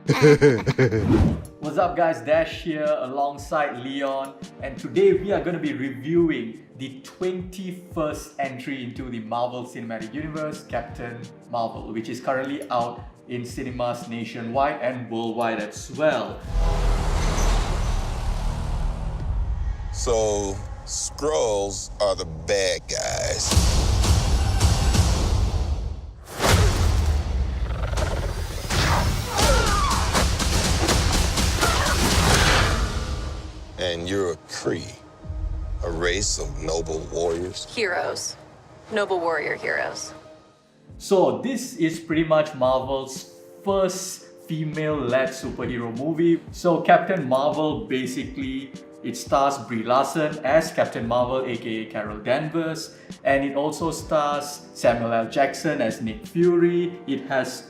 What's up guys, Dash here alongside Leon, and today we are going to be reviewing the 21st entry into the Marvel Cinematic Universe, Captain Marvel, which is currently out in cinemas nationwide and worldwide as well. So, Skrulls are the bad guys. And you're a Kree, a race of noble warriors. Heroes. Noble warrior heroes. So this is pretty much Marvel's first female-led superhero movie. So Captain Marvel, basically, it stars Brie Larson as Captain Marvel, aka Carol Danvers, and it also stars Samuel L. Jackson as Nick Fury. It has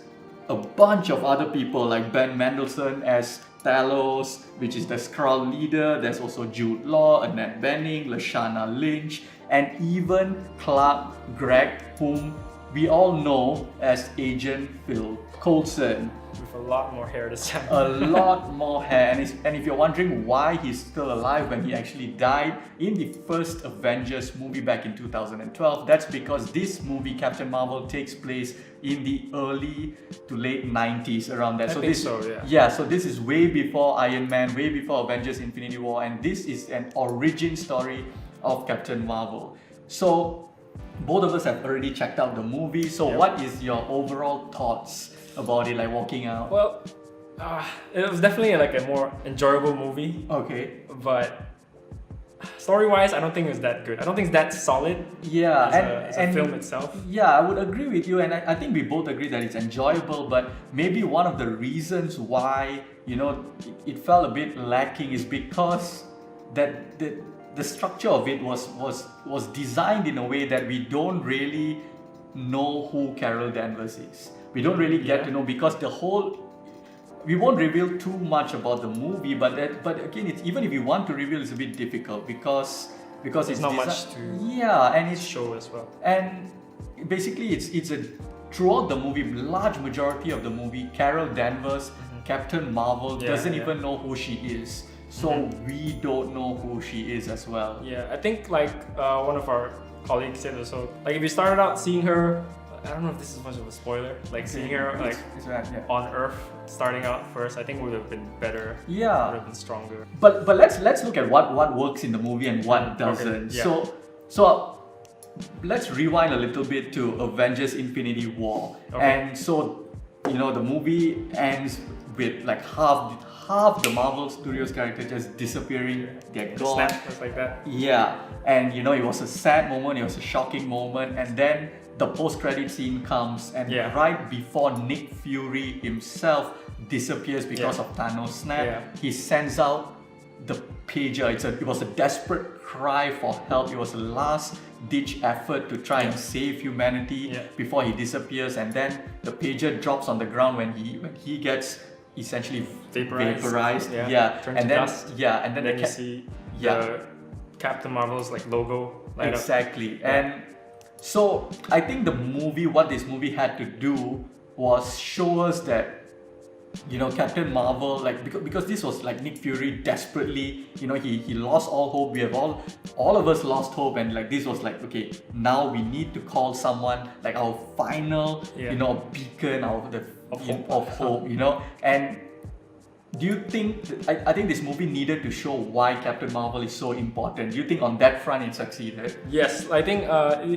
a bunch of other people like Ben Mendelsohn as Talos, which is the Skrull leader. There's also Jude Law, Annette Bening, Lashana Lynch, and even Clark Gregg, whom we all know as Agent Phil Coulson. With a lot more hair this time. A lot more hair, and if you're wondering why he's still alive when he actually died in the first Avengers movie back in 2012, that's because this movie, Captain Marvel, takes place in the early to late 90s, around that. So this is way before Iron Man, way before Avengers Infinity War, and this is an origin story of Captain Marvel. So both of us have already checked out the movie, so what is your overall thoughts about it, like walking out? Well, it was definitely like a more enjoyable movie. Okay. But story-wise, I don't think it was that good. I don't think it's that solid. Yeah, as a film itself. Yeah, I would agree with you, and I think we both agree that it's enjoyable. But maybe one of the reasons why it felt a bit lacking is because that the structure of it was designed in a way that we don't really know who Carol Danvers is. We don't really get to know, because we won't reveal too much about the movie, but again, even if you want to reveal, it's a bit difficult because it's not much to and it's show as well. And basically, it's a throughout the movie, large majority of the movie, Carol Danvers, Captain Marvel, doesn't even know who she is. So we don't know who she is as well. Yeah, I think like one of our colleagues said also, like if you started out seeing her, I don't know if this is much of a spoiler, like seeing her like on Earth starting out first, I think would have been better. Yeah. Would have been stronger. But let's look at what works in the movie and what doesn't. Okay, So let's rewind a little bit to Avengers Infinity War. And so the movie ends with like half the Marvel Studios characters just disappearing. They're gone. Snap, just like that. Yeah, and it was a sad moment, it was a shocking moment, and then the post-credit scene comes, and right before Nick Fury himself disappears because of Thanos' snap, he sends out the pager. It was a desperate cry for help. It was a last-ditch effort to try and save humanity before he disappears, and then the pager drops on the ground when he gets essentially vaporized. Turns to dust. And then you see the Captain Marvel's like logo light up. Exactly. And so I think what this movie had to do was show us that Captain Marvel, like because this was like Nick Fury desperately, he lost all hope. We have all of us lost hope, and like this was like, okay, now we need to call someone like our final beacon of hope, and do you think I think this movie needed to show why Captain Marvel is so important? Do you think on that front it succeeded? Yes, I think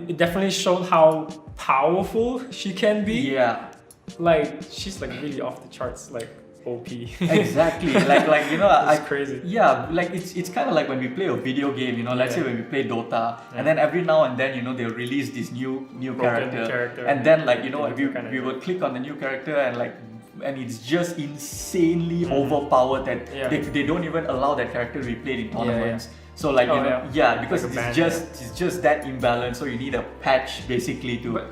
it definitely showed how powerful she can be. Yeah. Like she's like really off the charts, like OP. Exactly. like it's crazy. Yeah, like it's kind of like when we play a video game, let's say when we play Dota, and then every now and then they'll release this new character, and then like we will click on the new character, and it's just insanely overpowered that they don't even allow that character to be played in tournaments. So like because like it's just that imbalance. So you need a patch basically to.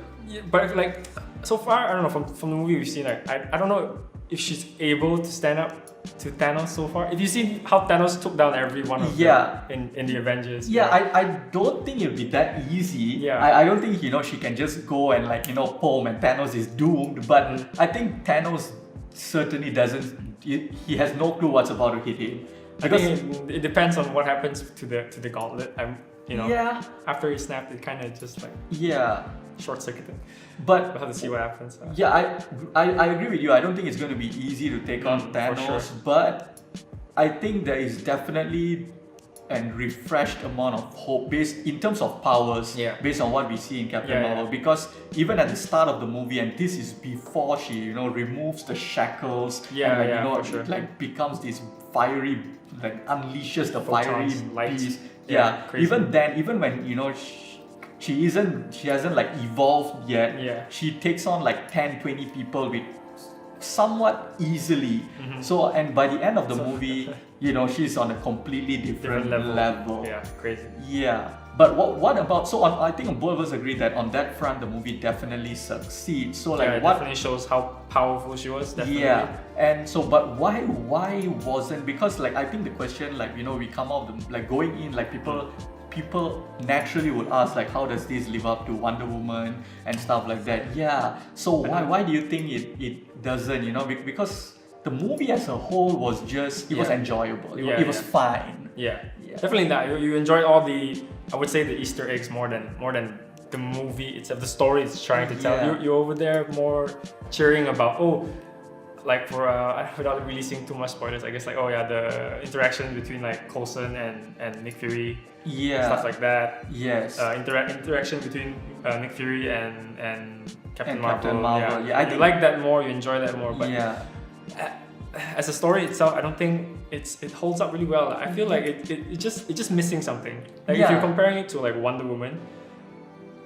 But like so far, I don't know, from the movie we've seen, like I don't know if she's able to stand up to Thanos so far. If you see how Thanos took down every one of them in the Avengers. I don't think it'll be that easy. I don't think she can just go and like and Thanos is doomed. But I think Thanos certainly doesn't. He has no clue what's about to hit him. I think it depends on what happens to the gauntlet. Yeah. After he snapped, it kind of just like short-circuited. But we'll have to see what happens. Yeah, I agree with you. I don't think it's going to be easy to take on Thanos, sure. but I think there is definitely a refreshed amount of hope based in terms of powers, based on what we see in Captain Marvel. Because even at the start of the movie, and this is before she removes the shackles and for sure. like becomes this fiery, like unleashes the Photons, fiery light. beast. Crazy. Even then, even when she hasn't like evolved yet. Yeah. She takes on like 10, 20 people with somewhat easily. So, and by the end of the movie, she's on a completely different level. Yeah, crazy. Yeah. But what about, I think both of us agree that on that front, the movie definitely succeeds. So like it definitely shows how powerful she was, definitely. Yeah. And so, but why wasn't, because like, I think the question, like, we come out, like going in, like people naturally would ask like, how does this live up to Wonder Woman and stuff like that. Yeah. So why do you think it doesn't, because the movie as a whole was just, it was enjoyable. It was fine. Yeah. Definitely that. You enjoyed all the, I would say, the Easter eggs more than the movie itself, the story it's trying to tell. You're over there more cheering about, like for without releasing too much spoilers, I guess, like the interaction between like Coulson and Nick Fury, stuff like that. Yes. Interaction between Nick Fury and Captain Marvel. Captain Marvel. Yeah, I like that more. You enjoy that more. But as a story itself, I don't think it holds up really well. I feel like it just missing something. Like if you're comparing it to like Wonder Woman.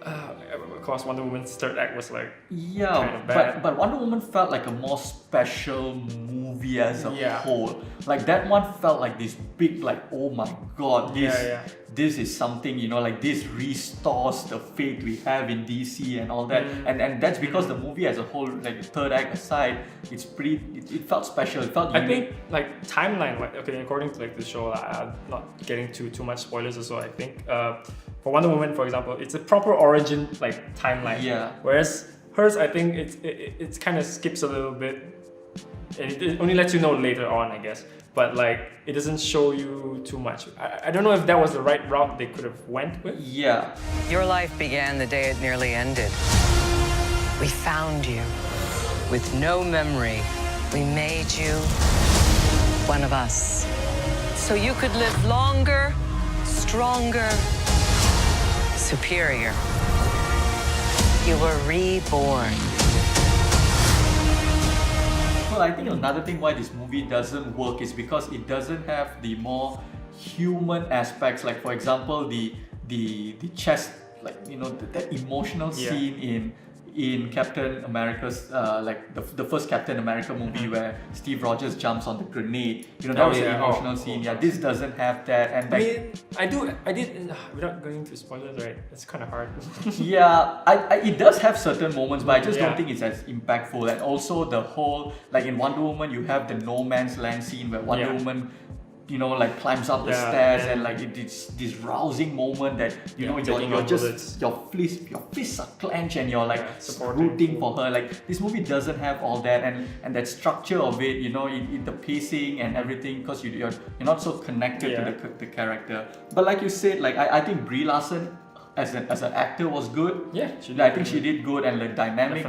Of course, Wonder Woman's third act was like kind of bad. But Wonder Woman felt like a more special movie as a whole. Like that one felt like this big, like, oh my god, this is something, like this restores the faith we have in DC and all that. And that's because the movie as a whole, like the third act aside, it's pretty. It felt special. It felt unique. I think like timeline, like according to like the show, I'm not getting too much spoilers or so. I think for Wonder Woman, for example, it's a proper origin like timeline. Yeah. Whereas hers, I think it kind of skips a little bit, and it only lets you know later on, I guess. But like it doesn't show you too much. I don't know if that was the right route they could have went with. Yeah. Your life began the day it nearly ended. We found you with no memory. We made you one of us, so you could live longer, stronger, superior. You were reborn. Well, I think another thing why this movie doesn't work is because it doesn't have the more human aspects. Like for example, the chest, like that emotional scene in Captain America's like the first Captain America movie where Steve Rogers jumps on the grenade. That was an emotional scene. Yeah, this doesn't have that. And like, I did without going into spoilers, right? It's kind of hard. it does have certain moments, but I just don't think it's as impactful. And also the whole, like in Wonder Woman, you have the no man's land scene where Wonder Woman like climbs up the stairs and like it's this rousing moment that you're just your fists are clenched and you're like rooting for her. Like this movie doesn't have all that and that structure of it, the pacing and everything, because you're not so connected to the character. But like you said, like I think Brie Larson as an actor was good. I think she did good, and the dynamic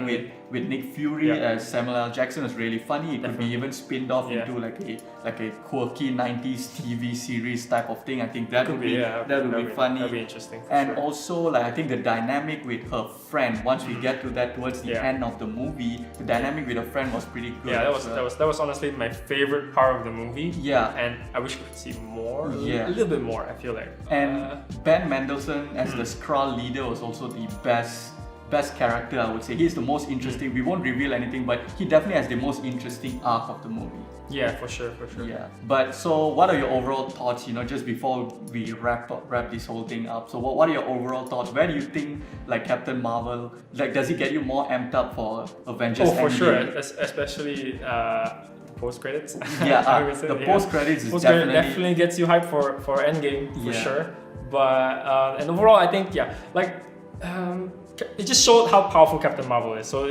with Nick Fury as Samuel L. Jackson was really funny. It could be even spinned off into like a quirky 90s TV series type of thing. I think that would be funny. That'd be interesting. And also like I think the dynamic with her friend, once we get to that towards the end of the movie, the dynamic with her friend was pretty good. Yeah, that was honestly my favorite part of the movie. Yeah. And I wish we could see more. A little bit more, I feel like. And Ben Mendelsohn as the Skrull leader was also the best character, I would say. He's the most interesting. We won't reveal anything, but he definitely has the most interesting arc of the movie. Yeah, for sure. Yeah. But so what are your overall thoughts, just before we wrap this whole thing up? So what are your overall thoughts? Where do you think like Captain Marvel, like does it get you more amped up for Avengers Endgame? For sure, especially post credits. The post credits is definitely gets you hyped for Endgame for sure. But and overall, I think it just showed how powerful Captain Marvel is. So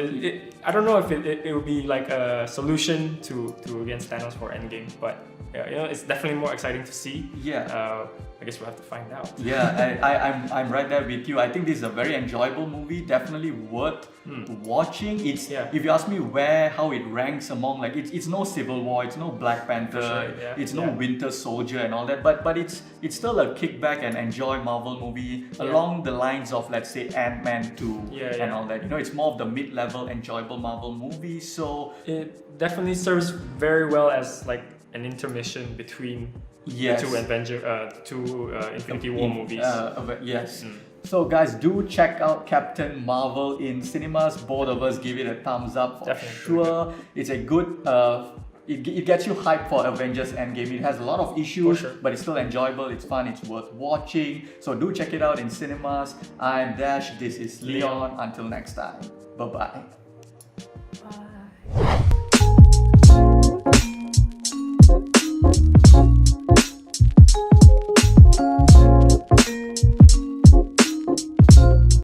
I don't know if it would be like a solution to against Thanos for Endgame, but it's definitely more exciting to see. Yeah. I guess we'll have to find out. Yeah, I'm right there with you. I think this is a very enjoyable movie, definitely worth watching. It's if you ask me how it ranks among, like, it's no Civil War, it's no Black Panther, sure, yeah. it's no Winter Soldier and all that, but it's still a kickback and enjoy Marvel movie along the lines of, let's say, Ant-Man 2 and all that. It's more of the mid-level enjoyable Marvel movie. So it definitely serves very well as like an intermission between the two Infinity War movies. Yes. So guys, do check out Captain Marvel in cinemas. Both of us give it a thumbs up for sure. It's a good. It gets you hyped for Avengers Endgame. It has a lot of issues, but it's still enjoyable. It's fun. It's worth watching. So do check it out in cinemas. I'm Dash. This is Leon. Until next time. Bye bye.